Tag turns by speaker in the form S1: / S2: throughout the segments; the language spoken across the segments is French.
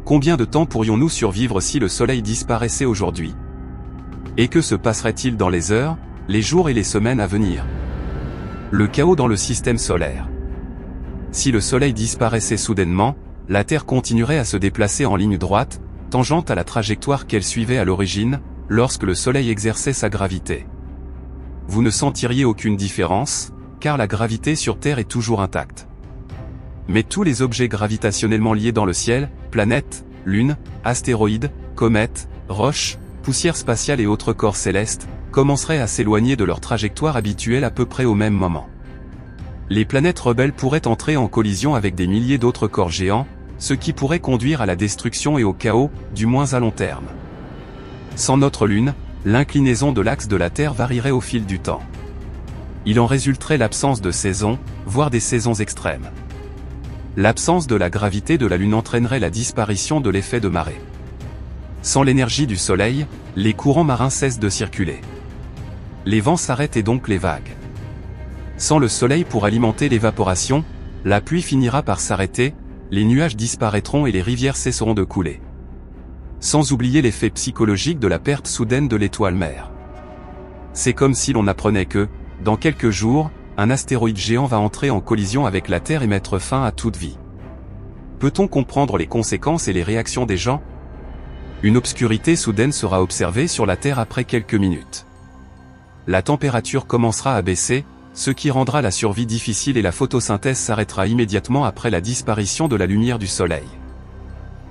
S1: combien de temps pourrions-nous survivre si le Soleil disparaissait aujourd'hui? Et que se passerait-il dans les heures, les jours et les semaines à venir? Le chaos dans le système solaire. Si le Soleil disparaissait soudainement, la Terre continuerait à se déplacer en ligne droite, tangente à la trajectoire qu'elle suivait à l'origine, lorsque le Soleil exerçait sa gravité. Vous ne sentiriez aucune différence, car la gravité sur Terre est toujours intacte. Mais tous les objets gravitationnellement liés dans le ciel, planètes, lunes, astéroïdes, comètes, roches, poussières spatiales et autres corps célestes, commenceraient à s'éloigner de leur trajectoire habituelle à peu près au même moment. Les planètes rebelles pourraient entrer en collision avec des milliers d'autres corps géants, ce qui pourrait conduire à la destruction et au chaos, du moins à long terme. Sans notre Lune, l'inclinaison de l'axe de la Terre varierait au fil du temps. Il en résulterait l'absence de saisons, voire des saisons extrêmes. L'absence de la gravité de la Lune entraînerait la disparition de l'effet de marée. Sans l'énergie du Soleil, les courants marins cessent de circuler. Les vents s'arrêtent et donc les vagues. Sans le Soleil pour alimenter l'évaporation, la pluie finira par s'arrêter, les nuages disparaîtront et les rivières cesseront de couler. Sans oublier l'effet psychologique de la perte soudaine de l'étoile mère. C'est comme si l'on apprenait que, dans quelques jours, un astéroïde géant va entrer en collision avec la Terre et mettre fin à toute vie. Peut-on comprendre les conséquences et les réactions des gens? Une obscurité soudaine sera observée sur la Terre après quelques minutes. La température commencera à baisser, ce qui rendra la survie difficile et la photosynthèse s'arrêtera immédiatement après la disparition de la lumière du Soleil.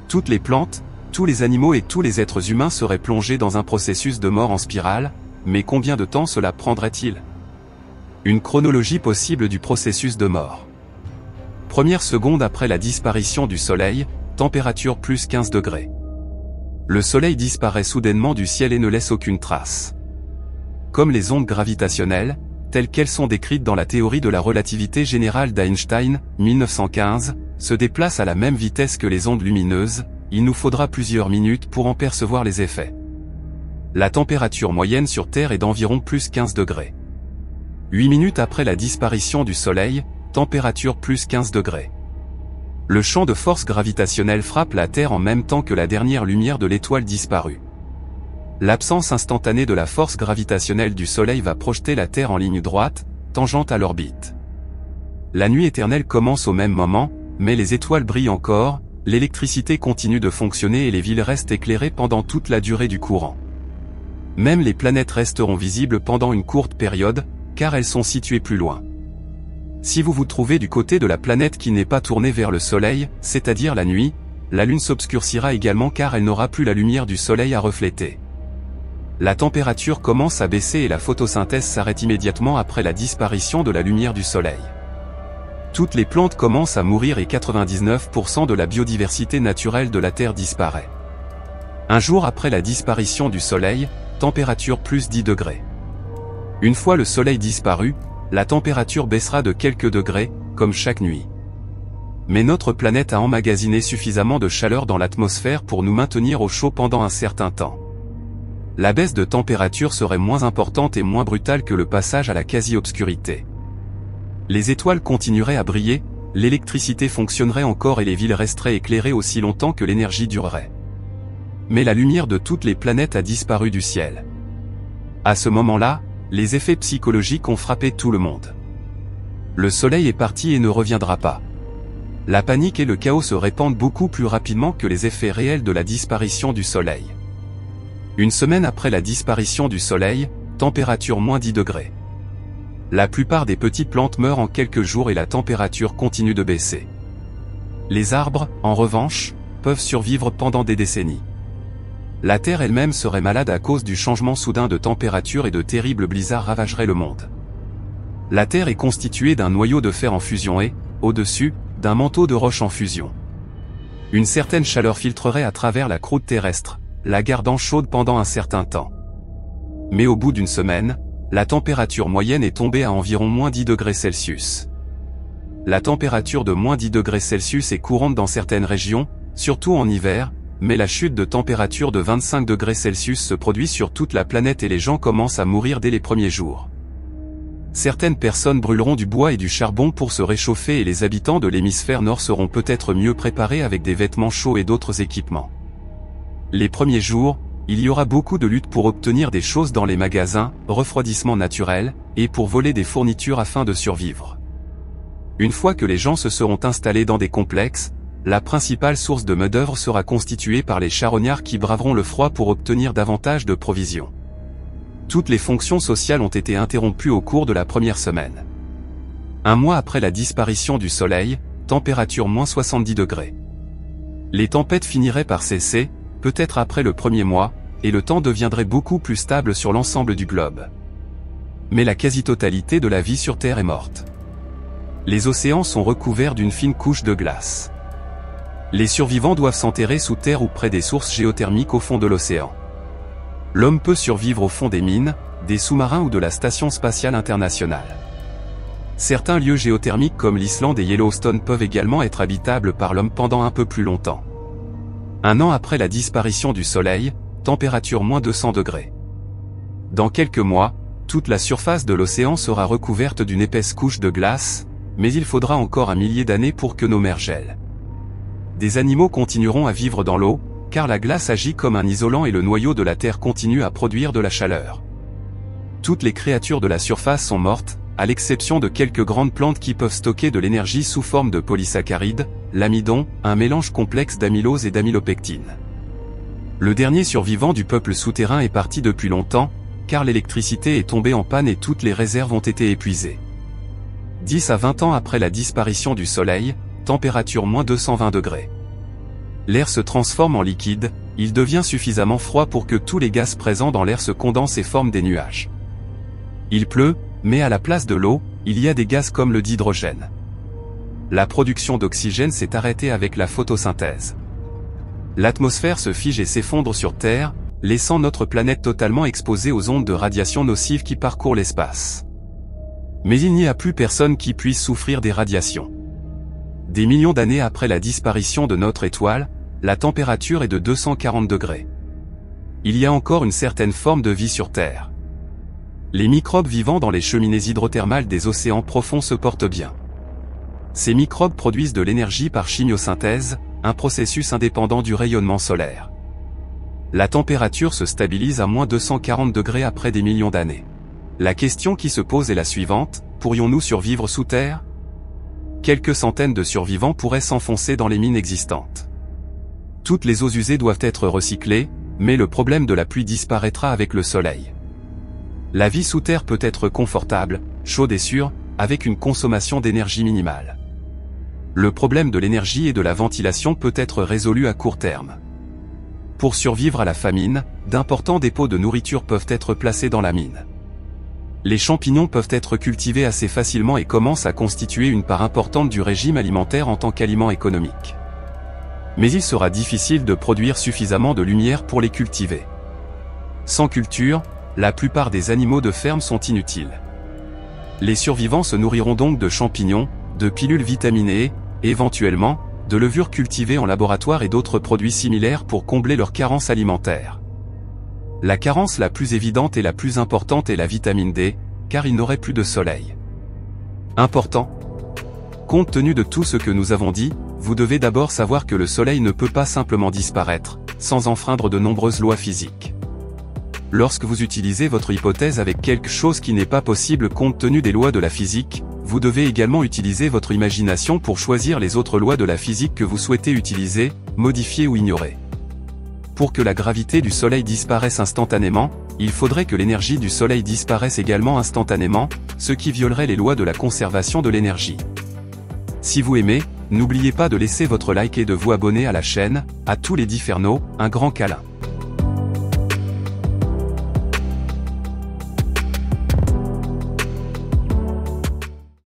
S1: Toutes les plantes, tous les animaux et tous les êtres humains seraient plongés dans un processus de mort en spirale, mais combien de temps cela prendrait-il? Une chronologie possible du processus de mort. Première seconde après la disparition du Soleil, température plus 15 degrés. Le Soleil disparaît soudainement du ciel et ne laisse aucune trace. Comme les ondes gravitationnelles, telles qu'elles sont décrites dans la théorie de la relativité générale d'Einstein, 1915, se déplacent à la même vitesse que les ondes lumineuses, il nous faudra plusieurs minutes pour en percevoir les effets. La température moyenne sur Terre est d'environ plus 15 degrés. 8 minutes après la disparition du Soleil, température plus 15 degrés. Le champ de force gravitationnelle frappe la Terre en même temps que la dernière lumière de l'étoile disparue. L'absence instantanée de la force gravitationnelle du Soleil va projeter la Terre en ligne droite, tangente à l'orbite. La nuit éternelle commence au même moment, mais les étoiles brillent encore, l'électricité continue de fonctionner et les villes restent éclairées pendant toute la durée du courant. Même les planètes resteront visibles pendant une courte période, car elles sont situées plus loin. Si vous vous trouvez du côté de la planète qui n'est pas tournée vers le Soleil, c'est-à-dire la nuit, la Lune s'obscurcira également car elle n'aura plus la lumière du Soleil à refléter. La température commence à baisser et la photosynthèse s'arrête immédiatement après la disparition de la lumière du Soleil. Toutes les plantes commencent à mourir et 99% de la biodiversité naturelle de la Terre disparaît. Un jour après la disparition du Soleil, température plus 10 degrés. Une fois le Soleil disparu, la température baissera de quelques degrés, comme chaque nuit. Mais notre planète a emmagasiné suffisamment de chaleur dans l'atmosphère pour nous maintenir au chaud pendant un certain temps. La baisse de température serait moins importante et moins brutale que le passage à la quasi-obscurité. Les étoiles continueraient à briller, l'électricité fonctionnerait encore et les villes resteraient éclairées aussi longtemps que l'énergie durerait. Mais la lumière de toutes les planètes a disparu du ciel. À ce moment-là, les effets psychologiques ont frappé tout le monde. Le Soleil est parti et ne reviendra pas. La panique et le chaos se répandent beaucoup plus rapidement que les effets réels de la disparition du Soleil. Une semaine après la disparition du Soleil, température moins 10 degrés. La plupart des petites plantes meurent en quelques jours et la température continue de baisser. Les arbres, en revanche, peuvent survivre pendant des décennies. La Terre elle-même serait malade à cause du changement soudain de température et de terribles blizzards ravageraient le monde. La Terre est constituée d'un noyau de fer en fusion et, au-dessus, d'un manteau de roches en fusion. Une certaine chaleur filtrerait à travers la croûte terrestre, la gardant chaude pendant un certain temps. Mais au bout d'une semaine, la température moyenne est tombée à environ moins 10 degrés Celsius. La température de moins 10 degrés Celsius est courante dans certaines régions, surtout en hiver, mais la chute de température de 25 degrés Celsius se produit sur toute la planète et les gens commencent à mourir dès les premiers jours. Certaines personnes brûleront du bois et du charbon pour se réchauffer et les habitants de l'hémisphère nord seront peut-être mieux préparés avec des vêtements chauds et d'autres équipements. Les premiers jours, il y aura beaucoup de luttes pour obtenir des choses dans les magasins, refroidissement naturel, et pour voler des fournitures afin de survivre. Une fois que les gens se seront installés dans des complexes, la principale source de main-d'œuvre sera constituée par les charognards qui braveront le froid pour obtenir davantage de provisions. Toutes les fonctions sociales ont été interrompues au cours de la première semaine. Un mois après la disparition du soleil, température moins 70 degrés. Les tempêtes finiraient par cesser, peut-être après le premier mois, et le temps deviendrait beaucoup plus stable sur l'ensemble du globe. Mais la quasi-totalité de la vie sur Terre est morte. Les océans sont recouverts d'une fine couche de glace. Les survivants doivent s'enterrer sous terre ou près des sources géothermiques au fond de l'océan. L'homme peut survivre au fond des mines, des sous-marins ou de la Station spatiale internationale. Certains lieux géothermiques comme l'Islande et Yellowstone peuvent également être habitables par l'homme pendant un peu plus longtemps. Un an après la disparition du soleil, température moins 200 degrés. Dans quelques mois, toute la surface de l'océan sera recouverte d'une épaisse couche de glace, mais il faudra encore un millier d'années pour que nos mers gèlent. Des animaux continueront à vivre dans l'eau, car la glace agit comme un isolant et le noyau de la Terre continue à produire de la chaleur. Toutes les créatures de la surface sont mortes, à l'exception de quelques grandes plantes qui peuvent stocker de l'énergie sous forme de polysaccharides, l'amidon, un mélange complexe d'amylose et d'amylopectine. Le dernier survivant du peuple souterrain est parti depuis longtemps, car l'électricité est tombée en panne et toutes les réserves ont été épuisées. 10 à 20 ans après la disparition du soleil, température moins 220 degrés. L'air se transforme en liquide, il devient suffisamment froid pour que tous les gaz présents dans l'air se condensent et forment des nuages. Il pleut, mais à la place de l'eau, il y a des gaz comme le d'hydrogène. La production d'oxygène s'est arrêtée avec la photosynthèse. L'atmosphère se fige et s'effondre sur Terre, laissant notre planète totalement exposée aux ondes de radiation nocives qui parcourent l'espace. Mais il n'y a plus personne qui puisse souffrir des radiations. Des millions d'années après la disparition de notre étoile, la température est de 240 degrés. Il y a encore une certaine forme de vie sur Terre. Les microbes vivant dans les cheminées hydrothermales des océans profonds se portent bien. Ces microbes produisent de l'énergie par chimiosynthèse, un processus indépendant du rayonnement solaire. La température se stabilise à moins 240 degrés après des millions d'années. La question qui se pose est la suivante, pourrions-nous survivre sous terre ? Quelques centaines de survivants pourraient s'enfoncer dans les mines existantes. Toutes les eaux usées doivent être recyclées, mais le problème de la pluie disparaîtra avec le soleil. La vie sous terre peut être confortable, chaude et sûre, avec une consommation d'énergie minimale. Le problème de l'énergie et de la ventilation peut être résolu à court terme. Pour survivre à la famine, d'importants dépôts de nourriture peuvent être placés dans la mine. Les champignons peuvent être cultivés assez facilement et commencent à constituer une part importante du régime alimentaire en tant qu'aliment économique. Mais il sera difficile de produire suffisamment de lumière pour les cultiver. Sans culture, la plupart des animaux de ferme sont inutiles. Les survivants se nourriront donc de champignons, de pilules vitaminées, et éventuellement, de levures cultivées en laboratoire et d'autres produits similaires pour combler leur carence alimentaire. La carence la plus évidente et la plus importante est la vitamine D, car il n'aurait plus de soleil. Important. Compte tenu de tout ce que nous avons dit, vous devez d'abord savoir que le soleil ne peut pas simplement disparaître, sans enfreindre de nombreuses lois physiques. Lorsque vous utilisez votre hypothèse avec quelque chose qui n'est pas possible compte tenu des lois de la physique, vous devez également utiliser votre imagination pour choisir les autres lois de la physique que vous souhaitez utiliser, modifier ou ignorer. Pour que la gravité du Soleil disparaisse instantanément, il faudrait que l'énergie du Soleil disparaisse également instantanément, ce qui violerait les lois de la conservation de l'énergie. Si vous aimez, n'oubliez pas de laisser votre like et de vous abonner à la chaîne. À tous les Differnos, un grand câlin.